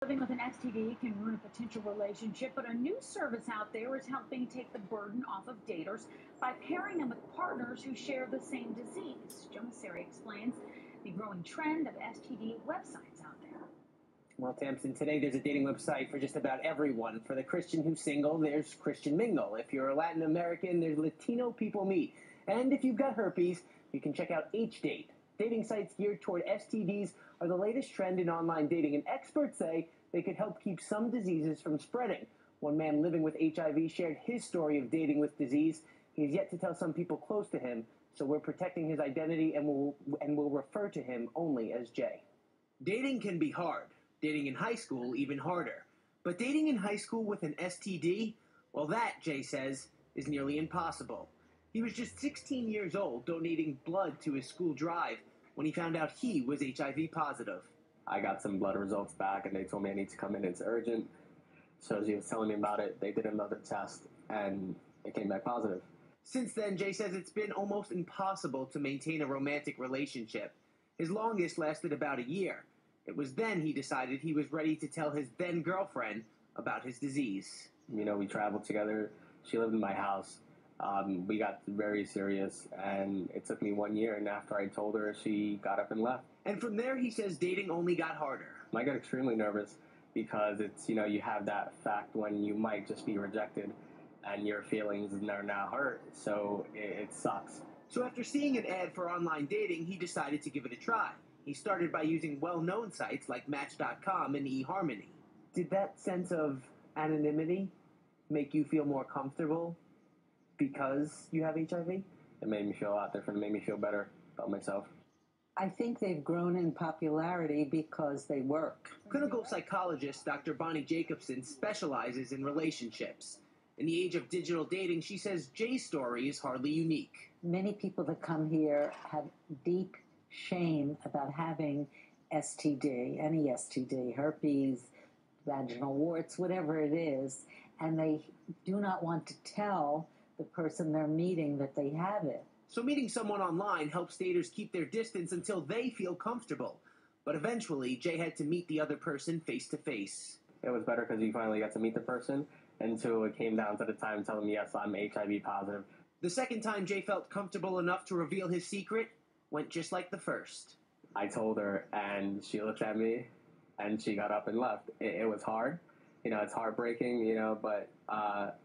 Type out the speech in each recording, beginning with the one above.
Living with an STD can ruin a potential relationship, but a new service out there is helping take the burden off of daters by pairing them with partners who share the same disease. Joe Masseri explains the growing trend of STD websites out there. Well, Tamsin, today there's a dating website for just about everyone. For the Christian who's single, there's Christian Mingle. If you're a Latin American, there's Latino People Meet. And if you've got herpes, you can check out HDate. Dating sites geared toward STDs are the latest trend in online dating, and experts say they could help keep some diseases from spreading. One man living with HIV shared his story of dating with disease. He's yet to tell some people close to him, so we're protecting his identity and will refer to him only as Jay. Dating can be hard. Dating in high school, even harder. But dating in high school with an STD? Well, that, Jay says, is nearly impossible. He was just 16 years old, donating blood to his school drive when he found out he was HIV positive. I got some blood results back, and they told me I need to come in. It's urgent. So as he was telling me about it, they did another test, and it came back positive. Since then, Jay says it's been almost impossible to maintain a romantic relationship. His longest lasted about a year. It was then he decided he was ready to tell his then-girlfriend about his disease. You know, we traveled together. She lived in my house. We got very serious, and it took me 1 year, and after I told her, she got up and left. And from there, he says dating only got harder. I got extremely nervous because it's, you know, you have that fact when you might just be rejected, and your feelings are now hurt, so it sucks. So after seeing an ad for online dating, he decided to give it a try. He started by using well-known sites like Match.com and eHarmony. Did that sense of anonymity make you feel more comfortable because you have HIV? It made me feel a lot different. It made me feel better about myself. I think they've grown in popularity because they work. Clinical psychologist Dr. Bonnie Jacobson specializes in relationships. In the age of digital dating, she says Jay's story is hardly unique. Many people that come here have deep shame about having STD, any STD, herpes, vaginal warts, whatever it is, and they do not want to tell the person they're meeting that they have it. So meeting someone online helps daters keep their distance until they feel comfortable. But eventually, Jay had to meet the other person face to face. It was better because you finally got to meet the person until it came down to the time telling me, yes, I'm HIV positive. The second time Jay felt comfortable enough to reveal his secret went just like the first. I told her, and she looked at me, and she got up and left. It was hard. You know, it's heartbreaking, you know, but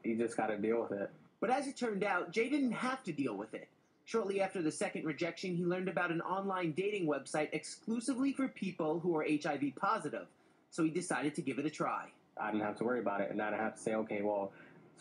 you just got to deal with it. But as it turned out, Jay didn't have to deal with it. Shortly after the second rejection, he learned about an online dating website exclusively for people who are HIV positive, so he decided to give it a try. I didn't have to worry about it, and I didn't have to say, okay, well,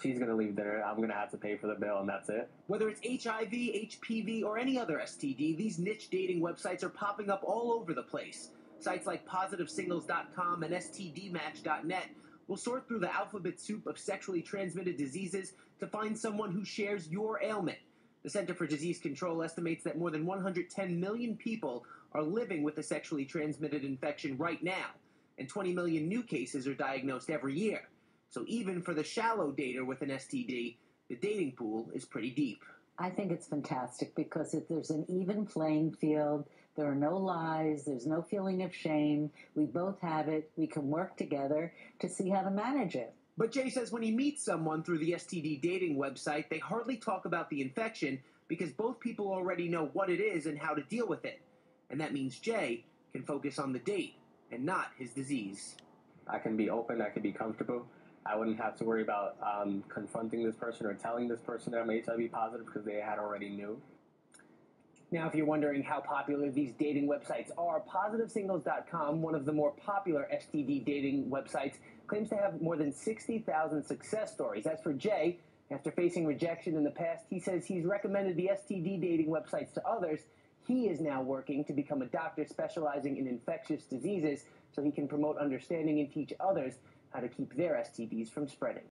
she's going to leave dinner, I'm going to have to pay for the bill, and that's it. Whether it's HIV, HPV, or any other STD, these niche dating websites are popping up all over the place. Sites like PositiveSingles.com and STDmatch.net will sort through the alphabet soup of sexually transmitted diseases to find someone who shares your ailment. The Center for Disease Control estimates that more than 110 million people are living with a sexually transmitted infection right now, and 20 million new cases are diagnosed every year. So even for the shallow dater with an STD, the dating pool is pretty deep. I think it's fantastic because if there's an even playing field, there are no lies, there's no feeling of shame, we both have it, we can work together to see how to manage it. But Jay says when he meets someone through the STD dating website, they hardly talk about the infection because both people already know what it is and how to deal with it. And that means Jay can focus on the date and not his disease. I can be open, I can be comfortable. I wouldn't have to worry about confronting this person or telling this person that I'm HIV positive because they had already knew. Now, if you're wondering how popular these dating websites are, PositiveSingles.com, one of the more popular STD dating websites, claims to have more than 60,000 success stories. As for Jay, after facing rejection in the past, he says he's recommended the STD dating websites to others. He is now working to become a doctor specializing in infectious diseases so he can promote understanding and teach others how to keep their STDs from spreading.